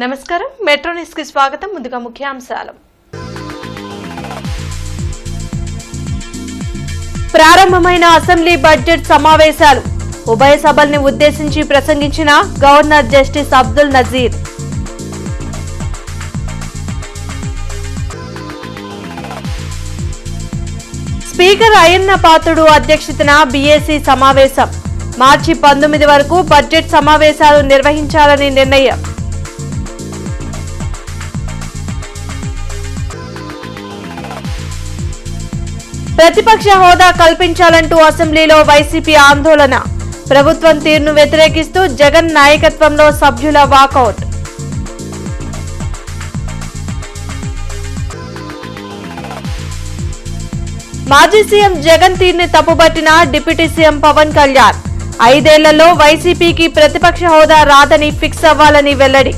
నమస్కారం metro news కి స్వాగతం. ముందుగా ముఖ్యాంశాలు. ప్రారంభమైన అసెంబ్లీ బడ్జెట్ సమావేశాలు. ఉభయ సభల్ని ఉద్దేశించి ప్రసంగించిన governor justice Abdul Nazeer. Speaker Ayyanna Patrudu అధ్యక్షతన బీఏసీ సమావేశం. మార్చి 19 వరకు బడ్జెట్ సమావేశాలు నిర్వహించాలని నిర్ణయం. ప్రతిపక్ష హోదా కల్పించాలంటూ అసెంబ్లీలో వైసీపీ ఆందోళన. ప్రభుత్వం తీరును వ్యతిరేకిస్తూ జగన్ నాయకత్వంలో సభ్యుల వాకౌట్. మాజీ సీఎం జగన్ తీరుని తప్పుబట్టిన డిప్యూటీ సీఎం పవన్ కళ్యాణ్. 5 ఏళ్లలో వైసీపీకి ప్రతిపక్ష హోదా రాదని ఫిక్స్ అవ్వాలని వెల్లడి.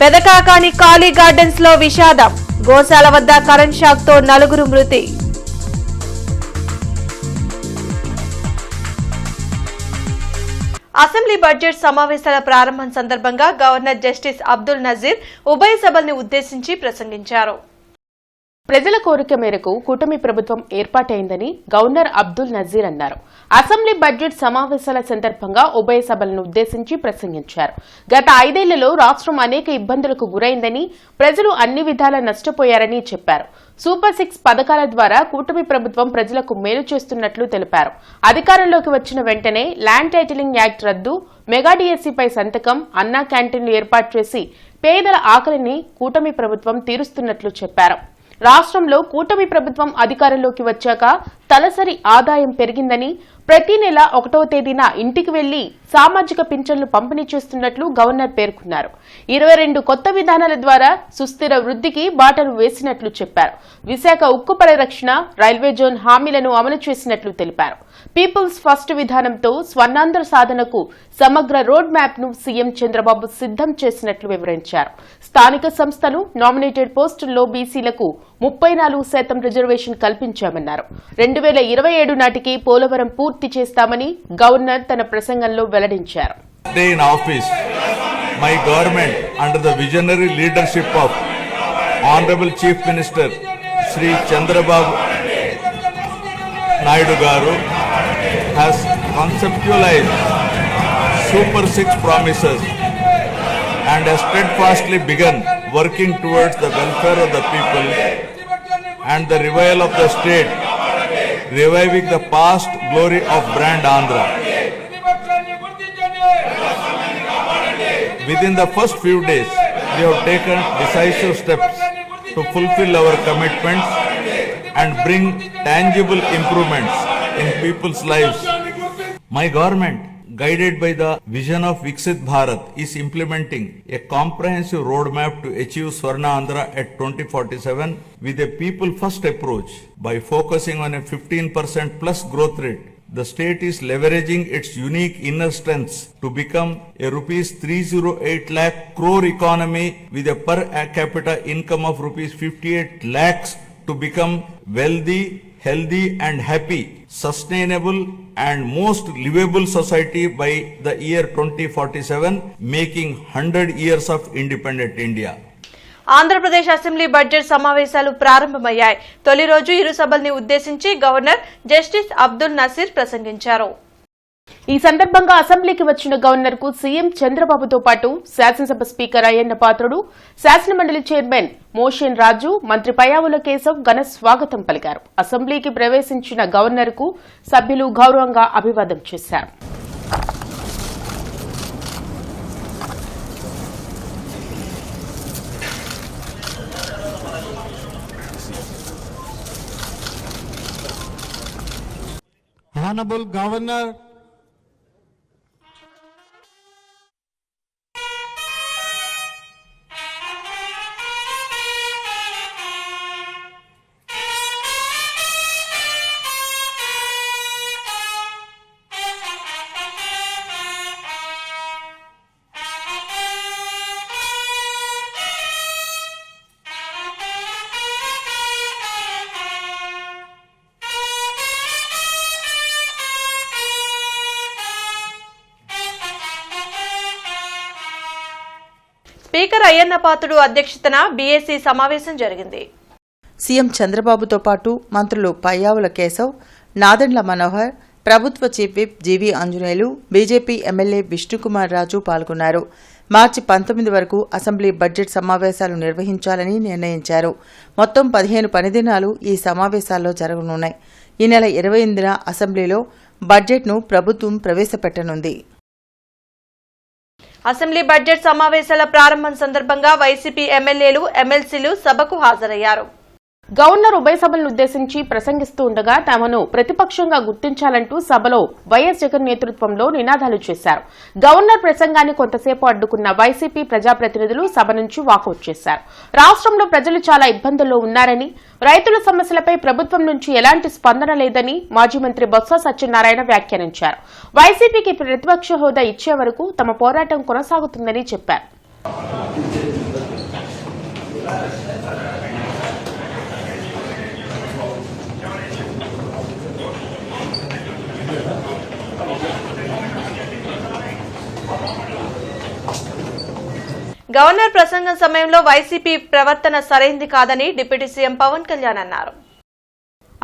పెదకాకాని కాళీ గార్డెన్స్ లో విషాదం. గోశాల వద్ద కరెంట్ షాక్ తో 4 మృతి. అసెంబ్లీ బడ్జెట్ సమావేశాల ప్రారంభం సందర్భంగా గవర్నర్ జస్టిస్ అబ్దుల్ నజీర్ ఉభయ సభల్ని ఉద్దేశించి ప్రసంగించారు. ప్రజల కోరిక మేరకు కూటమి ప్రభుత్వం ఏర్పాటైందని గవర్నర్ అబ్దుల్ నజీర్ అన్నారు. అసెంబ్లీ బడ్జెట్ సమావేశాల సందర్భంగా ఉభయ సభలను ఉద్దేశించి ప్రసంగించారు. గత 5 ఏళ్లలో రాష్ట్రం అనేక ఇబ్బందులకు గురైందని, ప్రజలు అన్ని విధాలా నష్టపోయారని చెప్పారు. సూపర్ 6 పథకాల ద్వారా కూటమి ప్రభుత్వం ప్రజలకు మేలు చేస్తున్నట్లు తెలిపారు. అధికారంలోకి వచ్చిన వెంటనే ల్యాండ్ టైటిలింగ్ యాక్ట్ రద్దు, మెగా డిఎస్సీపై సంతకం, అన్నా క్యాంటీన్లు ఏర్పాటు చేసి పేదల ఆకలిని కూటమి ప్రభుత్వం తీరుస్తున్నట్లు చెప్పారు. రాష్ట్రంలో కూటమి ప్రభుత్వం అధికారంలోకి వచ్చాక తలసరి ఆదాయం పెరిగిందని, ప్రతి నెల 1వ తేదీన ఇంటికి వెళ్లి సామాజిక పింఛన్లు పంపిణీ చేస్తున్నట్లు గవర్నర్ పేర్కొన్నారు. 22 కొత్త విధానాల ద్వారా సుస్థిర వృద్ధికి బాటలు వేసినట్లు చెప్పారు. విశాఖ ఉక్కు పరిరక్షణ, రైల్వే జోన్ హామీలను అమలు చేసినట్లు తెలిపారు. పీపుల్స్ ఫస్ట్ విధానంతో స్వర్ణాంధ్ర సాధనకు సమగ్ర రోడ్ మ్యాప్ ను సీఎం చంద్రబాబు సిద్దం చేసినట్లు వివరించారు. స్థానిక సంస్థలు, నామినేటెడ్ పోస్టుల్లో బీసీలకు 34% రిజర్వేషన్ కల్పించామన్నారు. 2027 నాటికి పోలవరం పూర్తి చేస్తామని గవర్నర్ తన ప్రసంగంలో వెల్లడించారు. In office, my government, under the visionary leadership of Honorable Chief Minister Sri Chandrababu Naidu Garu, has conceptualized Super 6 promises and has steadfastly begun working towards the welfare of the people and the revival of the state, reviving the past glory of brand Andhra. Within the first few days, we have taken decisive steps to fulfill our commitments and bring tangible improvements in people's lives. My government, guided by the vision of Viksit Bharat, is implementing a comprehensive roadmap to achieve Swarna Andhra at 2047 with a people-first approach. By focusing on a 15% plus growth rate, the state is leveraging its unique inner strengths to become a rupees 308 lakh crore economy with a per capita income of rupees 58 lakhs to become wealthy, healthy and happy, sustainable and most livable society by the year 2047, making 100 years of independent India. Andhra Pradesh assembly budget సమావేశాలు ప్రారంభమయ్యాయి. తొలి రోజు ఇరు సభల్ని ఉద్దేశించి governor justice Abdul Nazir ప్రసంగించారు. ఈ సందర్భంగా అసెంబ్లీకి వచ్చిన గవర్నర్ కు సీఎం చంద్రబాబుతో పాటు శాసనసభ స్పీకర్ అయ్యన్న పాత్రుడు, శాసనమండలి చైర్మన్ మోషన్ రాజు, మంత్రి పయ్యావుల కేశవ్ ఘన స్వాగతం పలికారు. అసెంబ్లీకి ప్రవేశించిన గవర్నర్ కు సభ్యులు గౌరవంగా అభివాదం చేశారు. Honorable Governor, స్పీకర్ అయ్యన్నపాత్రుడు అధ్యక్షతన బీఏసీ సమావేశం జరిగింది. సీఎం చంద్రబాబుతో పాటు మంత్రులు పయ్యావుల కేశవ్, నాదెండ్ల మనోహర్, ప్రభుత్వ chief whip GV Anjaneyulu, BJP MLA Vishnukumar Raju పాల్గొన్నారు. మార్చి 19 వరకు అసెంబ్లీ బడ్జెట్ సమావేశాలు నిర్వహించాలని నిర్ణయించారు. మొత్తం 15 పనిదినాలు ఈ సమావేశాల్లో జరగనున్నాయి. ఈ నెల 28న అసెంబ్లీలో బడ్జెట్ను ప్రభుత్వం ప్రవేశపెట్టనుంది. అసెంబ్లీ బడ్జెట్ సమావేశాల ప్రారంభం సందర్భంగా వైసీపీ ఎమ్మెల్యేలు, ఎమ్మెల్సీలు సభకు హాజరయ్యారు. గవర్నర్ ఉభయ సభలను ఉద్దేశించి ప్రసంగిస్తూ ఉండగా తమను ప్రతిపక్షంగా గుర్తించాలంటూ సభలో వైఎస్ జగన్ నేతృత్వంలో నినాదాలు చేశారు. గవర్నర్ ప్రసంగాన్ని కొంతసేపు అడ్డుకున్న వైసీపీ ప్రజాప్రతినిధులు సభ నుంచి వాకౌట్ చేశారు. రాష్ట్రంలో ప్రజలు చాలా ఇబ్బందుల్లో ఉన్నారని, రైతుల సమస్యలపై ప్రభుత్వం నుంచి ఎలాంటి స్పందన లేదని మాజీ మంత్రి బొత్స సత్యనారాయణ వ్యాఖ్యానించారు. వైసీపీకి ప్రతిపక్ష హోదా ఇచ్చే వరకు తమ పోరాటం కొనసాగుతుందని చెప్పారు. గవర్నర్ ప్రసంగం సమయంలో వైసీపీ ప్రవర్తన సరైంది కాదని డిప్యూటీ సీఎం పవన్ కళ్యాణ్ అన్నారు.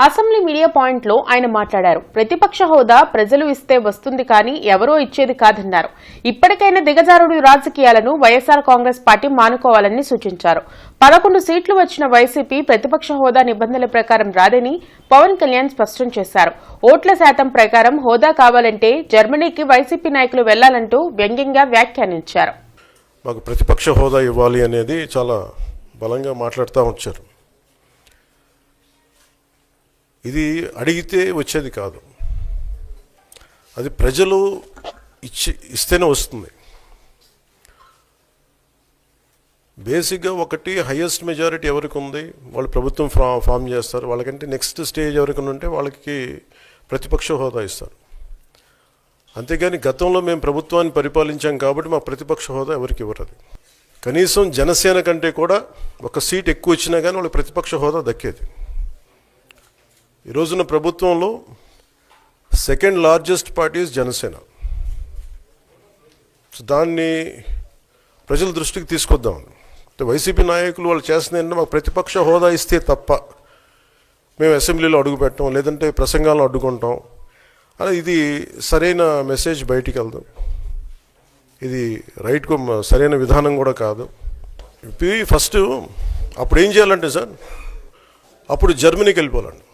అసెంబ్లీ మీడియా పాయింట్ లో ఆయన మాట్లాడారు. ప్రతిపక్ష హోదా ప్రజలు ఇస్తే వస్తుంది కానీ ఎవరో ఇచ్చేది కాదన్నారు. ఇప్పటికైనా దిగజారుడు రాజకీయాలను వైఎస్ఆర్ కాంగ్రెస్ పార్టీ మానుకోవాలని సూచించారు. 11 సీట్లు వచ్చిన వైసీపీ ప్రతిపక్ష హోదా నిబంధనల ప్రకారం రాదని పవన్ కళ్యాణ్ స్పష్టం చేశారు. ఓట్ల శాతం ప్రకారం హోదా కావాలంటే జర్మనీకి వైసీపీ నాయకులు వెళ్లాలంటూ వ్యంగ్యంగా వ్యాఖ్యానించారు. మాకు ప్రతిపక్ష హోదా ఇవ్వాలి అనేది చాలా బలంగా మాట్లాడుతూ వచ్చారు. ఇది అడిగితే వచ్చేది కాదు, అది ప్రజలు ఇస్తేనే వస్తుంది. బేసిక్గా ఒకటి హైయెస్ట్ మెజారిటీ ఎవరికి ఉంది వాళ్ళు ప్రభుత్వం ఫామ్ చేస్తారు. వాళ్ళకంటే నెక్స్ట్ స్టేజ్ ఎవరికి ఉంటే వాళ్ళకి ప్రతిపక్ష హోదా ఇస్తారు. అంతేగాని గతంలో మేము ప్రభుత్వాన్ని పరిపాలించాం కాబట్టి మా ప్రతిపక్ష హోదా ఎవరికి ఇవ్వరు. కనీసం జనసేన కంటే కూడా ఒక సీట్ ఎక్కువ వచ్చినా కానీ వాళ్ళకి ప్రతిపక్ష హోదా దక్కేది. ఈ రోజున ప్రభుత్వంలో సెకండ్ లార్జెస్ట్ పార్టీ జనసేన. దాన్ని ప్రజల దృష్టికి తీసుకొద్దాం. వైసీపీ నాయకులు వాళ్ళు చేస్తుంది ఏంటంటే మాకు ప్రతిపక్ష హోదా ఇస్తే తప్ప మేము అసెంబ్లీలో అడుగు పెట్టాం, లేదంటే ప్రసంగాలను అడ్డుకుంటాం. ఇది సరైన మెసేజ్ బయటికి వెళ్దాం. ఇది రైట్కు సరైన విధానం కూడా కాదు. ఫస్ట్ అప్పుడు ఏం చేయాలంటే సార్, అప్పుడు జర్మనీకి వెళ్ళిపోవాలండి.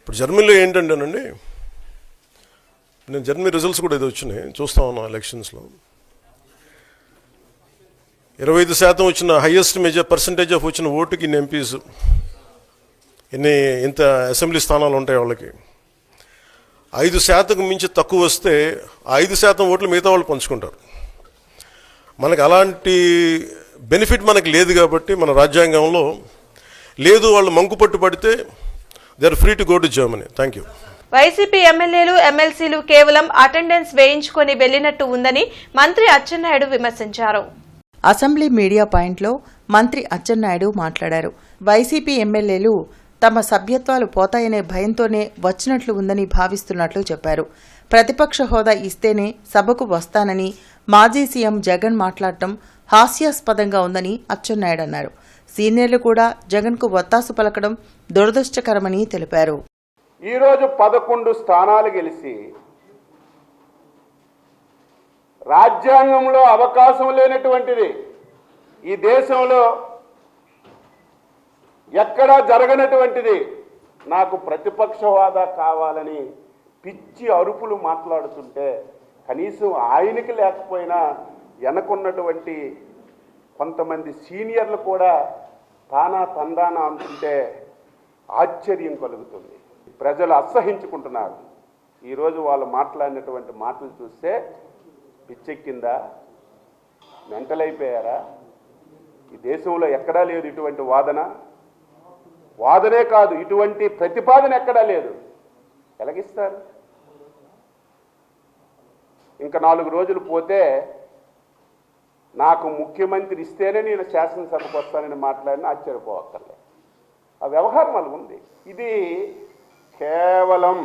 ఇప్పుడు జర్మనీలో ఏంటంటేనండి, నేను జర్మనీ రిజల్ట్స్ కూడా ఏదో వచ్చినాయి చూస్తా ఉన్నా. ఎలక్షన్స్లో 25% వచ్చిన హైయెస్ట్ పర్సంటేజ్ ఆఫ్ వచ్చిన ఓటుకి ఇన్ని ఎంపీస్, ఇంత అసెంబ్లీ స్థానాలు ఉంటాయి వాళ్ళకి. 5% మించి తక్కువ వస్తే 5% ఓట్లు మిగతా వాళ్ళు పంచుకుంటారు. మనకు అలాంటి బెనిఫిట్ మనకు లేదు కాబట్టి మన రాజ్యాంగంలో లేదు. వాళ్ళు మంకుపట్టు పడితే they are free to go to Germany. Thank you. YCP ఎమ్మెల్యేలు, ఎమ్మెల్సీలు కేవలం అటెండెన్స్ వేయించుకొని వెళ్లినట్టు ఉందని మంత్రి అచ్చెన్నాయుడు విమర్శించారు. అసెంబ్లీ మీడియా పాయింట్లో మంత్రి అచ్చెన్నాయుడు మాట్లాడారు. వైసీపీ ఎమ్మెల్యేలు తమ సభ్యత్వాలు పోతాయనే భయంతోనే వచ్చినట్లు ఉందని భావిస్తున్నట్లు చెప్పారు. ప్రతిపక్ష హోదా ఇస్తేనే సభకు వస్తానని మాజీ సీఎం జగన్ మాట్లాడటం హాస్యాస్పదంగా ఉందని అచ్చెన్నాయుడు అన్నారు. సీనియర్లు కూడా జగన్కు వత్తాసు పలకడం దురదృష్టకరమని తెలిపారు. ఈరోజు 11 స్థానాలు గెలిచి రాజ్యాంగంలో అవకాశం లేనటువంటిది, ఈ దేశంలో ఎక్కడా జరగనటువంటిది నాకు ప్రతిపక్ష హోదా కావాలని పిచ్చి అరుపులు మాట్లాడుతుంటే కనీసం ఆయనకి లేకపోయినా వెనకున్నటువంటి కొంతమంది సీనియర్లు కూడా తందానా అంటుంటే ఆశ్చర్యం కలుగుతుంది. ప్రజలు అసహించుకుంటున్నారు. ఈరోజు వాళ్ళు మాట్లాడినటువంటి మాటలు చూస్తే పిచ్చెక్కిందా, మెంటల్ అయిపోయారా? ఈ దేశంలో ఎక్కడా లేదు ఇటువంటి వాదనే కాదు, ఇటువంటి ప్రతిపాదన ఎక్కడా లేదు. ఎలాగిస్తారు? ఇంకా 4 రోజులు పోతే నాకు ముఖ్యమంత్రి ఇస్తేనే నేను శాసనసభకు వస్తానని మాట్లాడినా ఆశ్చర్యపోవక్కర్లే. ఆ వ్యవహారం అలా ఉంది. ఇది కేవలం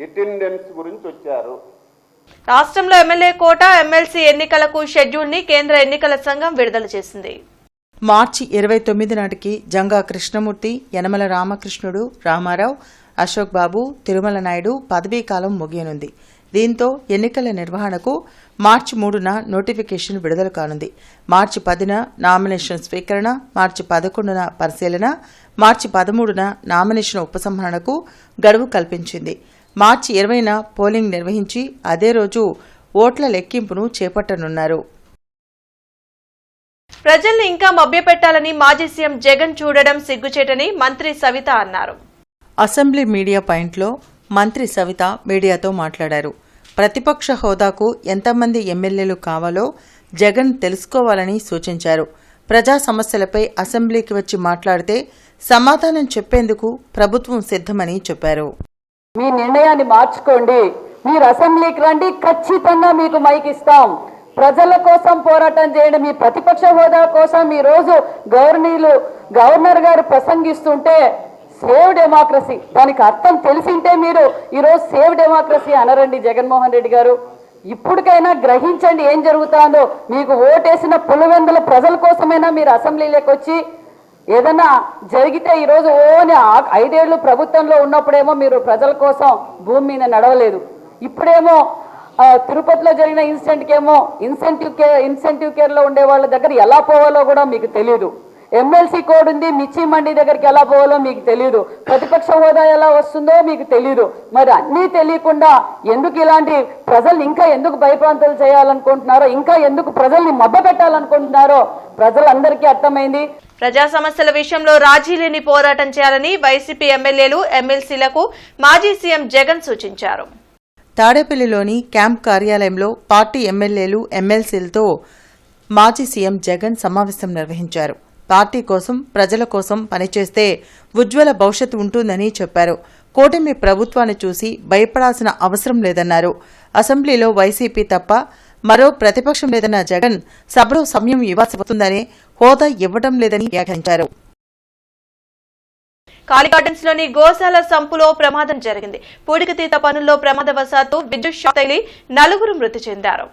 అటెండెన్స్ గురించి వచ్చారు. రాష్ట్రంలో ఎమ్మెల్యే కోట, ఎమ్మెల్సీ ఎన్నికలకు షెడ్యూల్ ని కేంద్ర ఎన్నికల సంఘం విడుదల చేసింది. మార్చి 29 నాటికి జంగా కృష్ణమూర్తి, యనమల రామకృష్ణుడు, రామారావు, అశోక్ బాబు, తిరుమల నాయుడు పదవీకాలం ముగియనుంది. దీంతో ఎన్నికల నిర్వహణకు మార్చి 3న నోటిఫికేషన్ విడుదల కానుంది. మార్చి 10న నామినేషన్ స్వీకరణ, మార్చి 11న పరిశీలన, మార్చి 13న నామినేషన్ ఉపసంహరణకు గడువు కల్పించింది. మార్చి 20న పోలింగ్ నిర్వహించి అదే రోజు ఓట్ల లెక్కింపును చేపట్టనున్నారు. ప్రజల్ని ఇంకా మభ్యపెట్టాలని మాజీ సీఎం జగన్ చూడడం సిగ్గుచేటని మంత్రి సవిత అన్నారు. అసెంబ్లీ మీడియా పాయింట్లో మంత్రి సవిత మీడియాతో మాట్లాడారు. ప్రతిపక్ష హోదాకు ఎంతమంది ఎమ్మెల్యేలు కావాలో జగన్ తెలుసుకోవాలని సూచించారు. ప్రజా సమస్యలపై అసెంబ్లీకి వచ్చి మాట్లాడితే సమాధానం చెప్పేందుకు ప్రభుత్వం సిద్ధమని చెప్పారు. మీ నిర్ణయాన్ని మార్చుకోండి, మీరు అసెంబ్లీకి రండి, ఖచ్చితంగా మీకు మైక్ ఇస్తాం. ప్రజల కోసం పోరాటం చేయండి. మీ ప్రతిపక్ష హోదా కోసం ఈ రోజు గవర్నర్ గారు ప్రసంగిస్తుంటే సేవ్ డెమోక్రసీ, దానికి అర్థం తెలిసింటే మీరు ఈరోజు సేవ్ డెమోక్రసీ అనరండి జగన్మోహన్ రెడ్డి గారు. ఇప్పటికైనా గ్రహించండి ఏం జరుగుతుందో. మీకు ఓటేసిన పులివెందుల ప్రజల కోసమైనా మీరు అసెంబ్లీలోకి వచ్చి ఏదన్నా జరిగితే ఈరోజు ఓని 5 ఏళ్ళు ప్రభుత్వంలో ఉన్నప్పుడేమో మీరు ప్రజల కోసం భూమి మీద నడవలేదు. ఇప్పుడేమో తిరుపతిలో జరిగిన ఇన్సెంటివ్ కేర్లో ఉండే వాళ్ళ దగ్గర ఎలా పోవాలో కూడా మీకు తెలియదు. ఎమ్మెల్సీ కోడ్ ఉంది, మిర్చి మండి దగ్గరికి ఎలా పోవాలో మీకు తెలియదు. ప్రతిపక్ష హోదా ఎలా వస్తుందో మీకు తెలియదు. మరి అన్నీ తెలియకుండా ఎందుకు ఇలాంటి ప్రజల్ని ఇంకా ఎందుకు భయప్రాంతాలు చేయాలనుకుంటున్నారో, ఇంకా ఎందుకు ప్రజల్ని మభ్య పెట్టాలనుకుంటున్నారో ప్రజలందరికీ అర్థమైంది. ప్రజా సమస్యల విషయంలో రాజీ లేని పోరాటం చేయాలని వైసీపీ ఎమ్మెల్యేలు, ఎమ్మెల్సీలకు మాజీ సీఎం జగన్ సూచించారు. తాడేపల్లిలోని క్యాంప్ కార్యాలయంలో పార్టీ ఎమ్మెల్యేలు, ఎమ్మెల్సీలతో మాజీ సీఎం జగన్ సమావేశం నిర్వహించారు. పార్టీ కోసం, ప్రజల కోసం పనిచేస్తే ఉజ్వల భవిష్యత్తు ఉంటుందని చెప్పారు. కూటమి ప్రభుత్వాన్ని చూసి భయపడాల్సిన అవసరం లేదన్నారు. అసెంబ్లీలో వైసీపీ తప్ప మరో ప్రతిపక్షం లేదన్న జగన్ సభలో సమయం ఇవ్వాల్సి వస్తుందని, హోదా ఇవ్వడం లేదని వ్యాఖ్యానించారు. కాళీగార్డెన్స్ లోని గోశాల సంపులో ప్రమాదం జరిగింది. పూడికతీత పనుల్లో ప్రమాదవశాత్తు విద్యుత్ షాక్ తగిలి 4 మృతి చెందారు.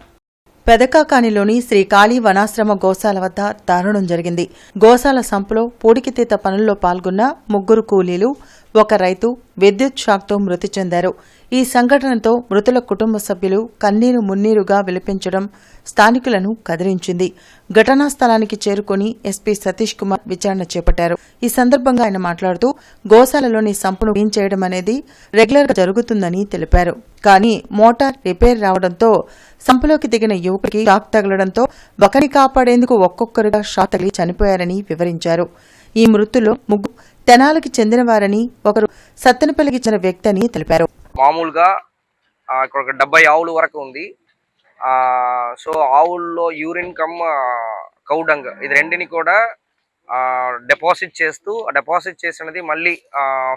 పెదకాకానిలోని శ్రీ కాళీ వనాశ్రమ గోశాల వద్ద దారుణం జరిగింది. గోశాల సంపులో పూడికితీత పనుల్లో పాల్గొన్న 3 కూలీలు, 1 రైతు విద్యుత్ షాక్తో మృతి చెందారు. ఈ సంఘటనతో మృతుల కుటుంబ సభ్యులు కన్నీరు మున్నీరుగా విలపించడం స్థానికులను కదిలించింది. ఘటనా స్థలానికి చేరుకుని ఎస్పీ సతీష్ కుమార్ విచారణ చేపట్టారు. ఈ సందర్భంగా ఆయన మాట్లాడుతూ గోశాలలోని సంపును క్లీన్ చేయడం అనేది రెగ్యులర్గా జరుగుతుందని తెలిపారు. కానీ మోటార్ రిపేర్ రావడంతో సంపులోకి దిగిన యువకుడికి షాక్ తగలడంతో ఒకరిని కాపాడేందుకు ఒక్కొక్కరుగా షాక్ తగిలి చనిపోయారని వివరించారు. ఈ మృతుల్లో 3 తెనాలికి చెందినవారని, 1 సత్తెనపల్లికి చెందిన వ్యక్తి అని తెలిపారు. మామూలుగా ఇక్కడ ఒక 70 ఆవుల వరకు ఉంది. సో ఆవుల్లో యూరిన్ కమ్ కౌడంగ్ ఇది రెండిని కూడా డిపాజిట్ చేసినది మళ్ళీ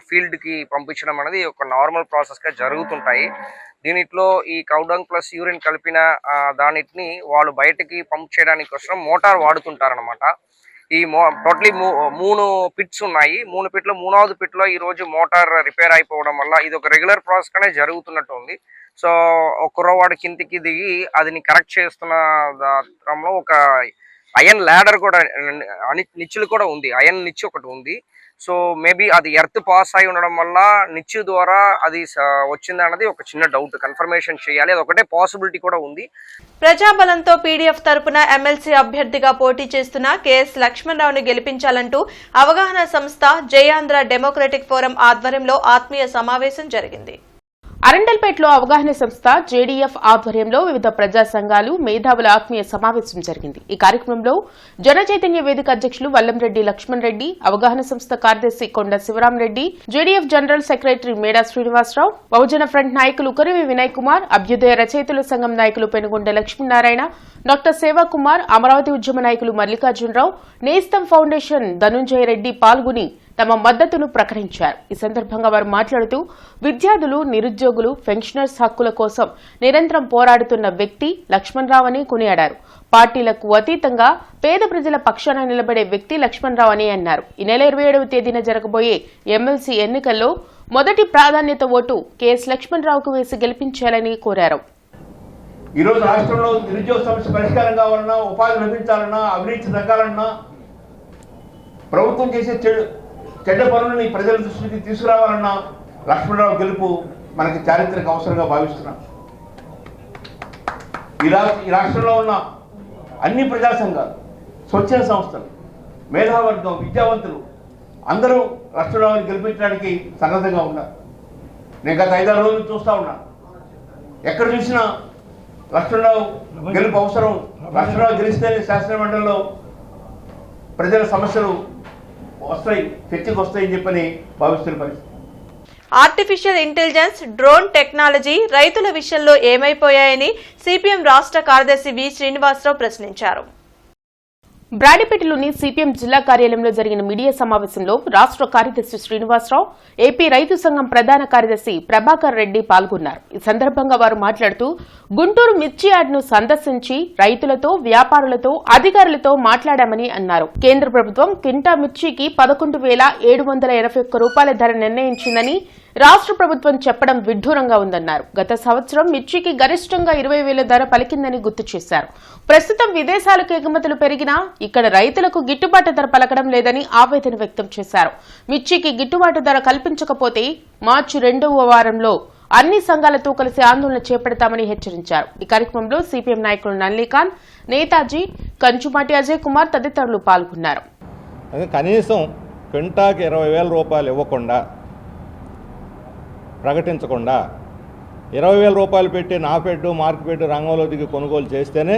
ఫీల్డ్కి పంపించడం అనేది ఒక నార్మల్ ప్రాసెస్గా జరుగుతుంటాయి. దీనిలో ఈ కౌడంగ్ ప్లస్ యూరిన్ కలిపిన దానిని వాళ్ళు బయటకి పంప్ చేయడానికి కోసం మోటార్ వాడుతుంటారనమాట. ఈ టోటలీ 3 పిట్స్ ఉన్నాయి. 3 పిట్లో 3వ పిట్లో ఈ రోజు మోటార్ రిపేర్ అయిపోవడం వల్ల ఇది ఒక రెగ్యులర్ ప్రాసెస్ గానే జరుగుతున్నట్టు ఉంది. సో ఒక కుర్రవాడు కిందికి దిగి అదిని కరెక్ట్ చేస్తున్న క్రమంలో ఒక అయన్ ల్యాడర్ కూడా నిచ్చులు కూడా ఉంది. అయన్ నిచ్చు ఒకటి ఉంది. సో మేబీ అది ఎర్త్ పాస్ అయి ఉండడం వల్ల నిచ్చు ద్వారా అది వచ్చిందన్నది ఒక చిన్న డౌట్, కన్ఫర్మేషన్ చేయాలి. అది ఒకటే పాసిబిలిటీ కూడా ఉంది. ప్రజాబలంతో పీడీఎఫ్ తరపున ఎమ్మెల్సీ అభ్యర్థిగా పోటీ చేస్తున్న కేఎస్ లక్ష్మణరావును గెలిపించాలంటూ అవగాహన సంస్థ జయాంధ్ర డెమోక్రటిక్ ఫోరం ఆధ్వర్యంలో ఆత్మీయ సమావేశం జరిగింది. అరండల్పేటలో అవగాహన సంస్థ జేడీఎఫ్ ఆధ్వర్యంలో వివిధ ప్రజా సంఘాలు, మేధావుల ఆత్మీయ సమావేశం జరిగింది. ఈ కార్యక్రమంలో జన చైతన్య వేదిక అధ్యక్షులు వల్లంరెడ్డి లక్ష్మణ్ రెడ్డి, అవగాహన సంస్థ కార్యదర్శి కొండ శివరాంరెడ్డి, జేడీఎఫ్ జనరల్ సెక్రటరీ మేడా శ్రీనివాసరావు, బహుజన ఫ్రంట్ నాయకులు కరివి వినయ్ కుమార్, అభ్యుదయ రచయితల సంఘం నాయకులు పెనుగొండ లక్ష్మీనారాయణ, డాక్టర్ సేవాకుమార్, అమరావతి ఉద్యమ నాయకులు మల్లికార్జునరావు, నేస్తం ఫౌండేషన్ ధనుంజయ రెడ్డి పాల్గొని తమ మద్దతును ప్రకటించారు. ఈ సందర్భంగా వారు మాట్లాడుతూ విద్యార్థులు, నిరుద్యోగులు, పెన్షనర్స్ హక్కుల కోసం నిరంతరం పోరాడుతున్న వ్యక్తి లక్ష్మణరావు అని కొనియాడారు. పార్టీలకు అతీతంగా పేద ప్రజల పక్షాన నిలబడే వ్యక్తి లక్ష్మణరావు అని అన్నారు. ఈ నెల 27వ తేదీన జరగబోయే ఎమ్మెల్సీ ఎన్నికల్లో మొదటి ప్రాధాన్యత ఓటు కేఎస్ లక్ష్మణరావుకు వేసి గెలిపించాలని కోరారు. ఈరోజు రాష్ట్రంలో నిరుద్యోగ సమస్య పరిష్కారం కావాలన్నా, ఉపాధి లభించాలన్నా, అవినీతి తగ్గాలన్నా, ప్రభుత్వం చేసే చెడ్డ పనులని ప్రజల దృష్టికి తీసుకురావాలన్నా లక్ష్మణరావు గెలుపు మనకి చారిత్రక అవసరంగా భావిస్తున్నాం. ఈ రాష్ట్రంలో ఉన్న అన్ని ప్రజా సంఘాలు, స్వచ్ఛంద సంస్థలు, మేధావర్గం, విద్యావంతులు అందరూ లక్ష్మణరావుని గెలిపించడానికి సన్నద్ధంగా ఉన్నారు. నేను గత 5-6 రోజులు చూస్తూ ఉన్నాను. ఎక్కడ చూసినా లక్ష్మణరావు గెలుపు అవసరం, లక్ష్మణరావు గెలిస్తేనే శాసనమండలిలో ప్రజల సమస్యలు వస్తాయి, చర్చకు వస్తాయని చెప్పని భావిస్తున్న పరిస్థితి. ఆర్టిఫిషియల్ ఇంటెలిజెన్స్, డ్రోన్ టెక్నాలజీ రైతుల విషయంలో ఏమైపోయాయని సిపిఎం రాష్ట్ర కార్యదర్శి వి శ్రీనివాసరావు ప్రశ్నించారు. బ్రాడిపేటలోని సిపిఎం జిల్లా కార్యాలయంలో జరిగిన మీడియా సమావేశంలో రాష్ట్ర కార్యదర్శి శ్రీనివాసరావు, ఏపీ రైతు సంఘం ప్రధాన కార్యదర్శి ప్రభాకర్ రెడ్డి పాల్గొన్నారు. ఈ సందర్భంగా వారు మాట్లాడుతూ గుంటూరు మిర్చి యార్డును సందర్శించి రైతులతో, వ్యాపారులతో, అధికారులతో మాట్లాడామని అన్నారు. కేంద్ర ప్రభుత్వం క్వింటా మిర్చికి 11,781 రూపాయల ధర నిర్ణయించిందని రాష్ట్ర ప్రభుత్వం చెప్పడం విడ్డూరంగా ఉందన్నారు. గత సంవత్సరం మిర్చికి గరిష్టంగా 20,000 ధర పలికిందని గుర్తు చేశారు. ప్రస్తుతం విదేశాలకు ఎగుమతులు పెరిగినా ఇక్కడ రైతులకు గిట్టుబాటు ధర పలకడం లేదని ఆవేదన వ్యక్తం చేశారు. మిర్చికి గిట్టుబాటు ధర కల్పించకపోతే మార్చి 2వ వారంలో అన్ని సంఘాలతో కలిసి ఆందోళన చేపడతామని హెచ్చరించారు. ఈ కార్యక్రమంలో సిపిఎం నాయకులు నల్లికాంత్, నేతాజీ, కంచుమాటి అజయ్ కుమార్ తదితరులు పాల్గొన్నారు. కనీసం క్వింటాకి 20,000 రూపాయలు ఇవ్వకుండా, ప్రకటించకుండా 20,000 రూపాయలు పెట్టి నాఫెడ్, మార్కెట్ రంగంలో దిగి కొనుగోలు చేస్తేనే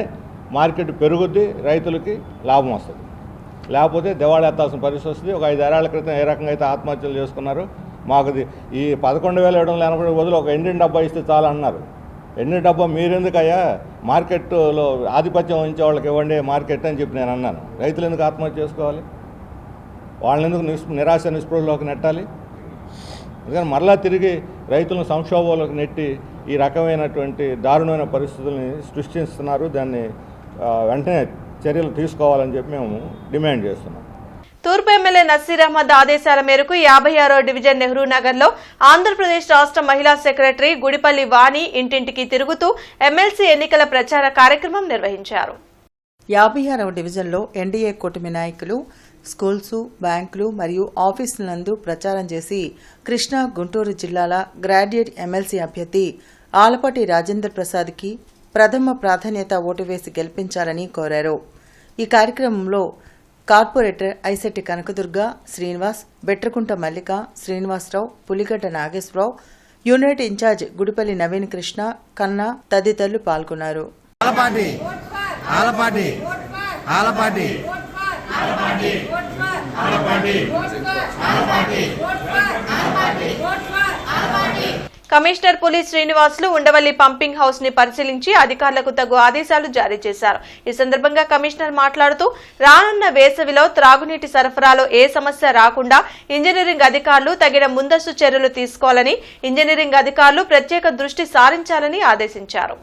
మార్కెట్ పెరుగుద్ది, రైతులకి లాభం వస్తుంది. లేకపోతే దివాళా ఎత్తాల్సిన పరిస్థితి వస్తుంది. ఒక 5 ఏళ్ల క్రితం ఏ రకంగా అయితే ఆత్మహత్యలు చేసుకున్నారు, మాకు ఈ 11,780 బదులు ఒక ఎండిన డబ్బా ఇస్తే చాలా అన్నారు. ఎండిన డబ్బా మీరెందుకయ్యా మార్కెట్లో ఆధిపత్యం వహించే వాళ్ళకి ఇవ్వండి మార్కెట్ అని చెప్పి నేను అన్నాను. రైతులు ఎందుకు ఆత్మహత్య చేసుకోవాలి? వాళ్ళని ఎందుకు నిరాశ నిస్పృహలోకి నెట్టాలి? అందుకని మరలా తిరిగి రైతులను సంక్షోభంలోకి నెట్టి ఈ రకమైనటువంటి దారుణమైన పరిస్థితుల్ని సృష్టిస్తున్నారు. దాన్ని వెంటనే చర్యలు తీసుకోవాలని చెప్పి మేము డిమాండ్ చేస్తున్నాం. తూర్పు ఎమ్మెల్యే నసీర్ అహ్మద్ ఆదేశాల మేరకు 56వ డివిజన్ నెహ్రూ నగర్లో ఆంధ్రప్రదేశ్ రాష్ట్ర మహిళా సెక్రటరీ గుడిపల్లి వాణి ఇంటింటికి తిరుగుతూ ఎమ్మెల్సీ ఎన్నికల ప్రచార కార్యక్రమం నిర్వహించారు. 56వ డివిజన్లో ఎన్డీఏ కూటమి నాయకులు స్కూల్స్, బ్యాంకులు మరియు ఆఫీసుల నందు ప్రచారం చేసి కృష్ణా, గుంటూరు జిల్లాల గ్రాడ్యుయేట్ ఎమ్మెల్సీ అభ్యర్థి ఆలపాటి రాజేంద్ర ప్రసాద్కి ప్రథమ ప్రాధాన్యత ఓటు వేసి గెలిపించాలని కోరారు. ఈ కార్యక్రమంలో కార్పొరేటర్ ఐశెట్టి కనకదుర్గ, శ్రీనివాస్, బెట్రకుంట మల్లిక, శ్రీనివాసరావు, పులిగడ్డ నాగేశ్వరరావు, యూనిట్ ఇన్ఛార్జ్ గుడిపల్లి నవీన్ కృష్ణ, కన్నా తదితరులు పాల్గొన్నారు. కమిషనర్ పులి శ్రీనివాసులు ఉండవల్లి పంపింగ్ హౌస్ ని పరిశీలించి అధికారులకు తగు ఆదేశాలు జారీ చేశారు. ఈ సందర్భంగా కమిషనర్ మాట్లాడుతూ రానున్న వేసవిలో త్రాగునీటి సరఫరాలో ఏ సమస్య రాకుండా ఇంజనీరింగ్ అధికారులు తగిన ముందస్తు చర్యలు తీసుకోవాలని, ఇంజనీరింగ్ అధికారులు ప్రత్యేక దృష్టి సారించాలని ఆదేశించారు.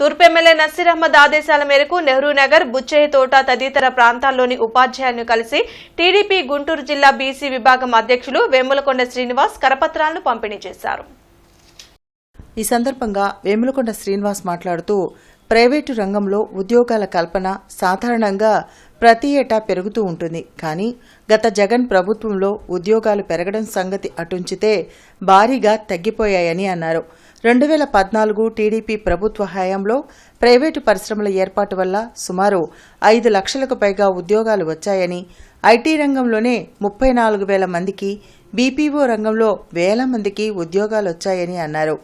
తూర్పు ఎమ్మెల్యే నసీర్ అహ్మద్ ఆదేశాల మేరకు నెహ్రూ నగర్, బుచ్చయ్య తోట తదితర ప్రాంతాల్లోని ఉపాధ్యాయులను కలిసి టీడీపీ గుంటూరు జిల్లా బీసీ విభాగం అధ్యక్షులు వేములకొండ శ్రీనివాస్ కరపత్రాలను పంపిణీ చేశారు. ఈ సందర్భంగా వేములకొండ శ్రీనివాస్ మాట్లాడుతూ ప్రైవేటు రంగంలో ఉద్యోగాల కల్పన సాధారణంగా ప్రతి ఏటా పెరుగుతూ ఉంటుంది. కానీ గత జగన్ ప్రభుత్వంలో ఉద్యోగాలు పెరగడం సంగతి అటుంచితే భారీగా తగ్గిపోయాయని అన్నారు. 2014 టీడీపీ ప్రభుత్వ హయాంలో ప్రైవేటు పరిశ్రమల ఏర్పాటు వల్ల సుమారు 5 లక్షలకు పైగా ఉద్యోగాలు వచ్చాయని, ఐటీ రంగంలోనే 34,000 మందికి, బీపీఓ రంగంలో వేల మందికి ఉద్యోగాలు వచ్చాయని అన్నారు.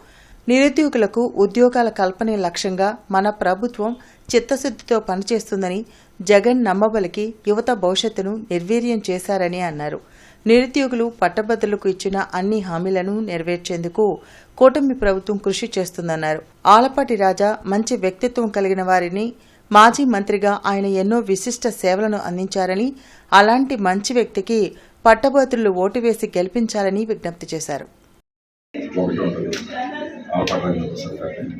నిరుద్యోగులకు ఉద్యోగాల కల్పనే లక్ష్యంగా మన ప్రభుత్వం చిత్తశుద్దితో పనిచేస్తుందని, జగన్ నమ్మబలికి యువత భవిష్యత్తును నిర్వీర్యం చేశారని అన్నారు. నిరుద్యోగులు పట్టభద్రులకు ఇచ్చిన అన్ని హామీలను నెరవేర్చేందుకు కూటమి ప్రభుత్వం కృషి చేస్తుందన్నారు. ఆలపాటి రాజా మంచి వ్యక్తిత్వం కలిగిన వారిని, మాజీ మంత్రిగా ఆయన ఎన్నో విశిష్ట సేవలను అందించారని, అలాంటి మంచి వ్యక్తికి పట్టభద్రులు ఓటు వేసి గెలిపించాలని విజ్ఞప్తి చేశారు.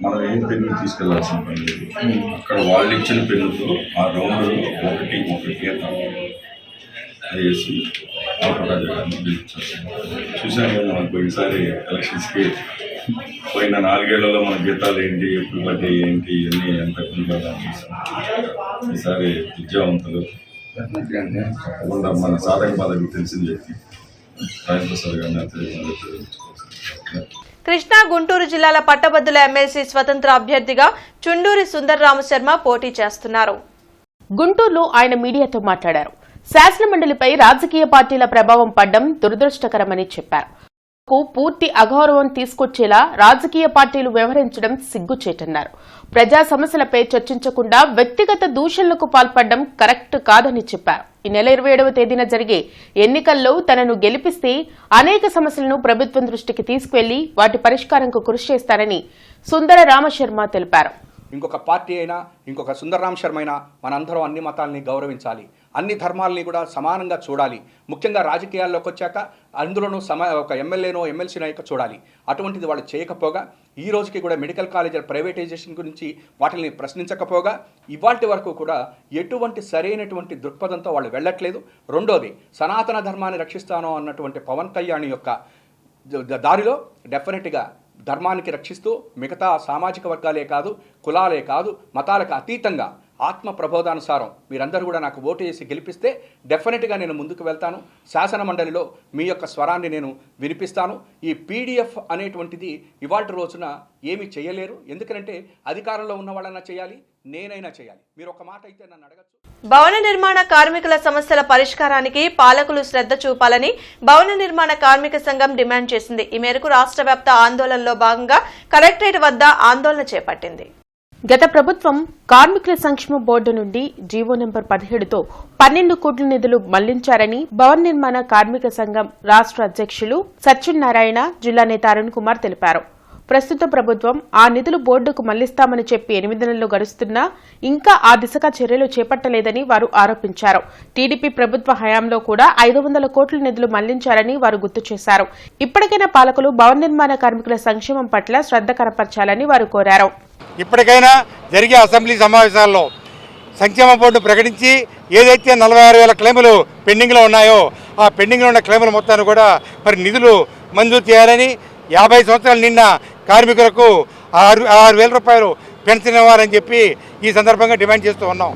మనం ఏం పెన్ను తీసుకెళ్లాల్సిన పని లేదు. అక్కడ వాళ్ళు ఇచ్చిన పెన్నుతో ఆ రౌండ్ ఒకటి గీత వేసి ఆపరాజు గారిని గెలిపించారు. చూసాను మనం పోయినసారి ఎలక్షన్స్కి పోయిన 4 ఏళ్లలో మన జీతాలు ఏంటి, ఎప్పుడు బడ్డీ ఏంటి, ఇవన్నీ ఎంత కొంత ఈసారి విద్యావంతులు తప్పకుండా మన సాధక బాధకు తెలిసిన వ్యక్తి రాజప్రసాద్ గారిని కృష్ణా గుంటూరు జిల్లాల పట్టభద్రుల ఎమ్మెల్సీ స్వతంత్ర అభ్యర్థిగా చుండూరి సుందర్ రామశర్మ పోటీ చేస్తున్నారు. గుంటూరులో ఆయన మీడియాతో మాట్లాడారు. శాసనమండలిపై రాజకీయ పార్టీల ప్రభావం పడ్డం దురదృష్టకరమని చెప్పారు. పూర్తి అగౌరవం తీసుకొచ్చేలా రాజకీయ పార్టీలు వ్యవహరించడం సిగ్గుచేటన్నారు. ప్రజా సమస్యలపై చర్చించకుండా వ్యక్తిగత దూషణలకు పాల్పడడం కరెక్ట్ కాదని చెప్పారు. ఈ నెల 27వ తేదీన జరిగే ఎన్నికల్లో తనను గెలిపిస్తే అనేక సమస్యలను ప్రభుత్వం దృష్టికి తీసుకువెళ్లి వాటి పరిష్కారంకు కృషి చేస్తారని సుందర రామశర్మ తెలిపారు. ఇంకొక పార్టీ అయినా ఇంకొక సుందరరామ్ శర్మ అయినా మనందరం అన్ని మతాలని గౌరవించాలి, అన్ని ధర్మాలని కూడా సమానంగా చూడాలి. ముఖ్యంగా రాజకీయాల్లోకి వచ్చాక అందులోనూ ఒక ఎమ్మెల్యేనో ఎమ్మెల్సీనో చూడాలి. అటువంటిది వాళ్ళు చేయకపోగా ఈ రోజుకి కూడా మెడికల్ కాలేజీల ప్రైవేటైజేషన్ గురించి వాటిని ప్రశ్నించకపోగా ఇవాల్టి వరకు కూడా ఎటువంటి సరైనటువంటి దృక్పథంతో వాళ్ళు వెళ్ళట్లేదు. రెండోది, సనాతన ధర్మాన్ని రక్షిస్తాను అన్నటువంటి పవన్ కళ్యాణ్ యొక్క దారిలో డెఫినెట్గా ధర్మానికి రక్షిస్తూ మిగతా సామాజిక వర్గాలే కాదు, కులాలే కాదు, మతాలకు అతీతంగా ఆత్మ ప్రబోధానుసారం మీరందరూ కూడా నాకు ఓటు వేసి గెలిపిస్తే డెఫినెట్గా నేను ముందుకు వెళ్తాను. శాసన మండలిలో మీ యొక్క స్వరాన్ని నేను వినిపిస్తాను. ఈ పీడిఎఫ్ అనేటువంటిది ఇవాళ రోజున ఏమీ చేయలేరు. ఎందుకంటే అధికారంలో ఉన్న వాళ్ళన్నా చేయాలి, నేనైనా చేయాలి. మీరు ఒక మాట అయితే నన్ను అడగచ్చు. భవన నిర్మాణ కార్మికుల సమస్యల పరిష్కారానికి పాలకులు శ్రద్ధ చూపాలని భవన నిర్మాణ కార్మిక సంఘం డిమాండ్ చేసింది. ఈ మేరకు రాష్ట్ర వ్యాప్త ఆందోళనలో భాగంగా కలెక్టరేట్ వద్ద ఆందోళన చేపట్టింది. గత ప్రభుత్వం కార్మికుల సంక్షేమ బోర్డు నుండి జీవో నెంబర్ 17తో 12 కోట్ల నిధులు మళ్లించారని భవన నిర్మాణ కార్మిక సంఘం రాష్ట్ర అధ్యక్షులు సత్యనారాయణ, జిల్లా నేత అరుణ్ కుమార్ తెలిపారు. ప్రస్తుత ప్రభుత్వం ఆ నిధులు బోర్డుకు మళ్లిస్తామని చెప్పి 8 నెలలు గడుస్తున్నా ఇంకా ఆ దిశగా చర్యలు చేపట్టలేదని వారు ఆరోపించారు. టీడీపీ ప్రభుత్వ హయాంలో కూడా 500 కోట్ల నిధులు మళ్లించారని వారు గుర్తు చేశారు. ఇప్పటికైనా పాలకులు భవన నిర్మాణ కార్మికుల సంక్షేమం పట్ల శ్రద్ధ కనపర్చాలని వారు కోరారు. ఇప్పటికైనా జరిగే అసెంబ్లీ సమావేశాల్లో సంక్షేమ బోర్డు ప్రకటించి ఏదైతే 46,000 క్లెయిములు పెండింగ్లో ఉన్నాయో ఆ పెండింగ్లో ఉన్న క్లెయిముల మొత్తాన్ని కూడా మరి నిధులు మంజూరు చేయాలని, 50 సంవత్సరాలు నిన్న కార్మికులకు 6,000 రూపాయలు పెన్షన్ ఇవ్వాలని చెప్పి ఈ సందర్భంగా డిమాండ్ చేస్తూ ఉన్నాం.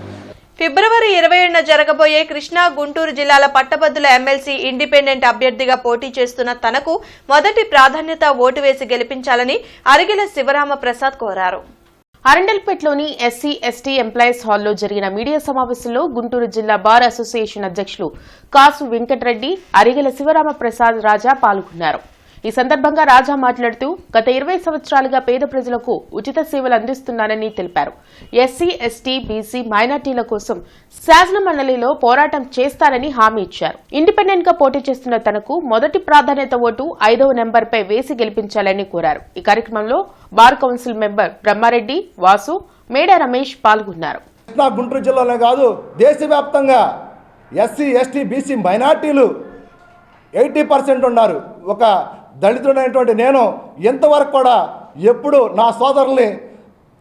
ఫిబ్రవరి 27న జరగబోయే కృష్ణా గుంటూరు జిల్లాల పట్టభద్రుల ఎమ్మెల్సీ ఇండిపెండెంట్ అభ్యర్థిగా పోటీ చేస్తున్న తనకు మొదటి ప్రాధాన్యత ఓటు వేసి గెలిపించాలని అరిగెల శివరామ ప్రసాద్ కోరారు. అరండల్పేటలోని ఎస్సీ ఎస్టీ ఎంప్లాయీస్ హాల్లో జరిగిన మీడియా సమావేశంలో గుంటూరు జిల్లా బార్ అసోసియేషన్ అధ్యక్షులు కాసు వెంకటరెడ్డి, అరిగెల శివరామ ప్రసాద్ రాజా పాల్గొన్నారు. ఈ సందర్భంగా రాజా మాట్లాడుతూ గత 20 సంవత్సరాలుగా పేద ప్రజలకు ఉచిత సేవలు అందిస్తున్నానని తెలిపారు. ఎస్సీ ఎస్టీ బీసీ మైనార్టీల కోసం శాసన మండలిలో పోరాటం చేస్తారని హామీ ఇచ్చారు. ఇండిపెండెంట్ గా పోటీ చేస్తున్న తనకు మొదటి ప్రాధాన్యత ఓటు 5వ నెంబర్పై వేసి గెలిపించాలని కోరారు. ఈ కార్యక్రమంలో bar council member Brahmareddy, Vasu, Meda Ramesh పాల్గొన్నారు. గుంటూరు జిల్లాలో కాదు, దేశవ్యాప్తంగా ఎస్సీ ఎస్టీ బీసీ మైనార్టీలు 80% ఉన్నారు. ఒక దళితుడైనటువంటి నేను ఎంతవరకు కూడా ఎప్పుడు నా సోదరుల్ని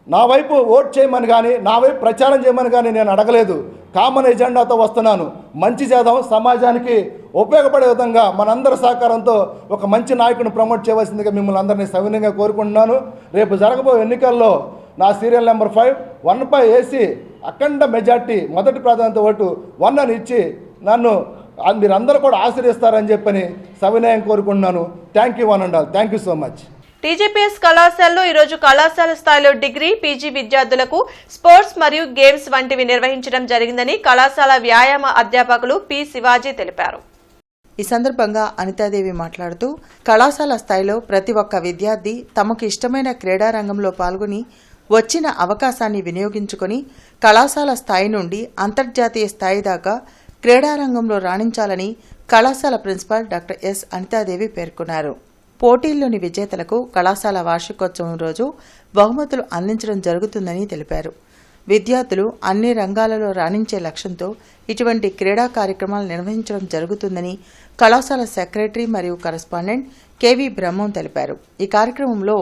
నా వైపు ఓట్ చేయమని కానీ నా వైపు ప్రచారం చేయమని కానీ నేను అడగలేదు. కామన్ ఎజెండాతో వస్తున్నాను. మంచి చేద్దాం, సమాజానికి ఉపయోగపడే విధంగా మనందరి సహకారంతో ఒక మంచి నాయకుడిని ప్రమోట్ చేయవలసిందిగా మిమ్మల్ని అందరినీ సవినయంగా కోరుకుంటున్నాను. రేపు జరగబోయే ఎన్నికల్లో నా సీరియల్ నెంబర్ 5 1పై వేసి అఖండ మెజార్టీ మొదటి ప్రాధాన్యత ఓటు 1 అని ఇచ్చి నన్ను మీరందరూ కూడా ఆశీర్వదిస్తారని చెప్పని సవినయం కోరుకుంటున్నాను. Thank you one and all. Thank you so much. TGPS కళాశాలలో ఈరోజు కళాశాల స్థాయిలో డిగ్రీ, పీజీ విద్యార్థులకు స్పోర్ట్స్ మరియు గేమ్స్ వంటివి నిర్వహించడం జరిగిందని కళాశాల వ్యాయామ అధ్యాపకులు పి శివాజీ తెలిపారు. ఈ సందర్భంగా అనితాదేవి మాట్లాడుతూ కళాశాల స్థాయిలో ప్రతి ఒక్క విద్యార్థి తమకు ఇష్టమైన క్రీడారంగంలో పాల్గొని వచ్చిన అవకాశాన్ని వినియోగించుకొని కళాశాల స్థాయి నుండి అంతర్జాతీయ స్థాయి దాకా క్రీడారంగంలో రాణించాలని కళాశాల ప్రిన్సిపాల్ డాక్టర్ ఎస్ అనితాదేవి పేర్కొన్నారు. పోటీల్లోని విజేతలకు కళాశాల వార్షికోత్సవం రోజు బహుమతులు అందించడం జరుగుతుందని తెలిపారు. విద్యార్థులు అన్ని రంగాలలో రాణించే లక్ష్యంతో ఇటువంటి క్రీడా కార్యక్రమాలు నిర్వహించడం జరుగుతుందని కళాశాల సెక్రటరీ మరియు కరస్పాండెంట్ కెవి బ్రహ్మం తెలిపారు. ఈ కార్యక్రమంలో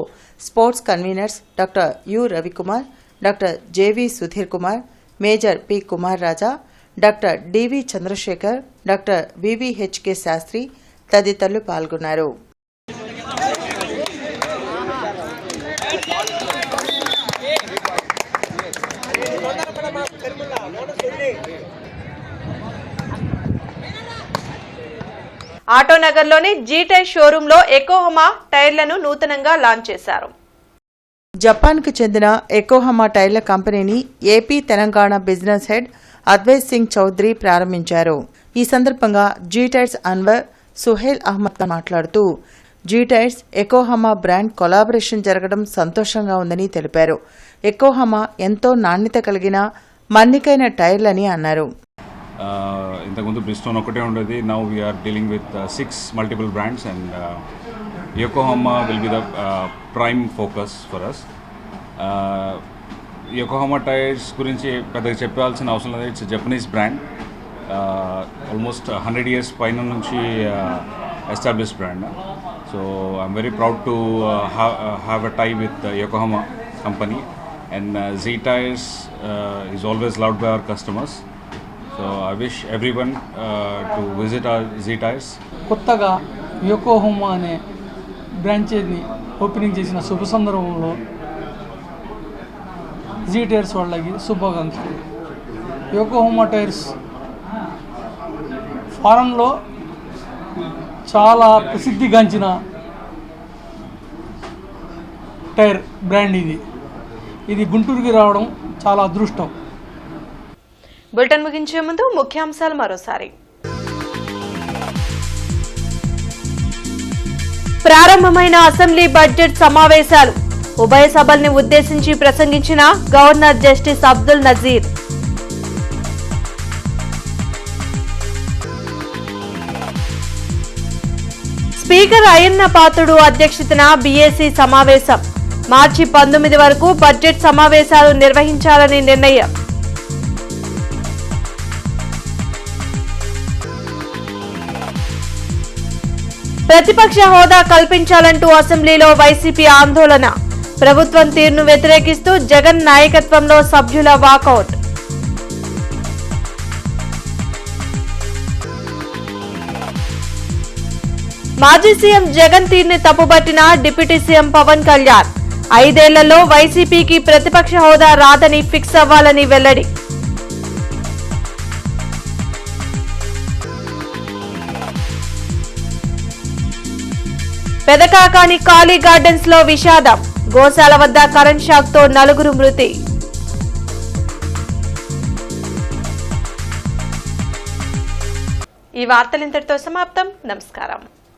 sports conveners doctor U Ravikumar, doctor JV Sudheer Kumar, major P Kumar Raja, doctor DV Chandrasekhar, doctor VVHK Sastry తదితరులు పాల్గొన్నారు. ఆటోనగర్లోని జీటైర్ షోరూంలో ఎకోహమా టైర్లను నూతనంగా లాంచ్ చేశారు. జపాన్కు చెందిన ఎకోహమా టైర్ల కంపెనీని ఏపీ తెలంగాణ బిజినెస్ హెడ్ అద్వైత్ సింగ్ చౌదరి ప్రారంభించారు. ఈ సందర్భంగా జీటైర్స్ అన్వర్ సుహేల్ అహ్మద్ మాట్లాడుతూ జీటైర్స్ ఎకోహమా బ్రాండ్ కొలాబరేషన్ జరగడం సంతోషంగా ఉందని తెలిపారు. ఎకోహమా ఎంతో నాణ్యత కలిగిన మన్నికైన టైర్లని అన్నారు. ఇంతకుముందు బ్రిస్టోన్ ఒకటే ఉండేది. Now we are dealing with 6 multiple brands and Yokohama will be the prime focus for us. Yokohama tyres గురించి పెద్దగా చెప్పాల్సిన అవసరం లేదు. It's Japanese brand, almost 100 years పైన నుంచి establish brand. So I'm very proud to have a tie with Yokohama company and G tyres is always loved by our customers. So I wish everyone to visit our G tyres. కొత్తగా Yokohama అనే బ్రాంచేజ్ని opening చేసిన శుభ సందర్భంలో G tyres వాళ్ళకి శుభాకాంక్షలు. Yokohama tyres ఫారెన్లో చాలా ప్రసిద్ధిగాంచిన టైర్ బ్రాండ్ ఇది గుంటూరుకి రావడం చాలా అదృష్టం. బులెటిన్ ముగించే ముందు ముఖ్యాంశాలు మరోసారి. ప్రారంభమైన అసెంబ్లీ బడ్జెట్ సమావేశాలు. ఉభయ సభల్ని ఉద్దేశించి ప్రసంగించిన governor justice Abdul Nazeer. Speaker Ayyanna Patrudu అధ్యక్షతన బీఏసీ సమావేశం. మార్చి 19 వరకు బడ్జెట్ సమావేశాలు నిర్వహించాలని నిర్ణయం. ప్రతిపక్ష హోదా కల్పించాలంటూ అసెంబ్లీలో వైసీపీ ఆందోళన. ప్రభుత్వం తీరును వ్యతిరేకిస్తూ జగన్ నాయకత్వంలో సభ్యుల వాకౌట్. మాజీ సీఎం జగన్ తీరుని తప్పుబట్టిన డిప్యూటీ సీఎం పవన్ కళ్యాణ్. 5 ఏళ్లలో వైసీపీకి ప్రతిపక్ష హోదా రాదని ఫిక్స్ అవ్వాలని వెల్లడి. పెదకాకాని కాళీ గార్డెన్స్ లో విషాదం. గోశాల వద్ద కరెంట్ షాక్ తో 4 మృతి. ఈ వార్తలు ఇంతటితో సమాప్తం. నమస్కారం.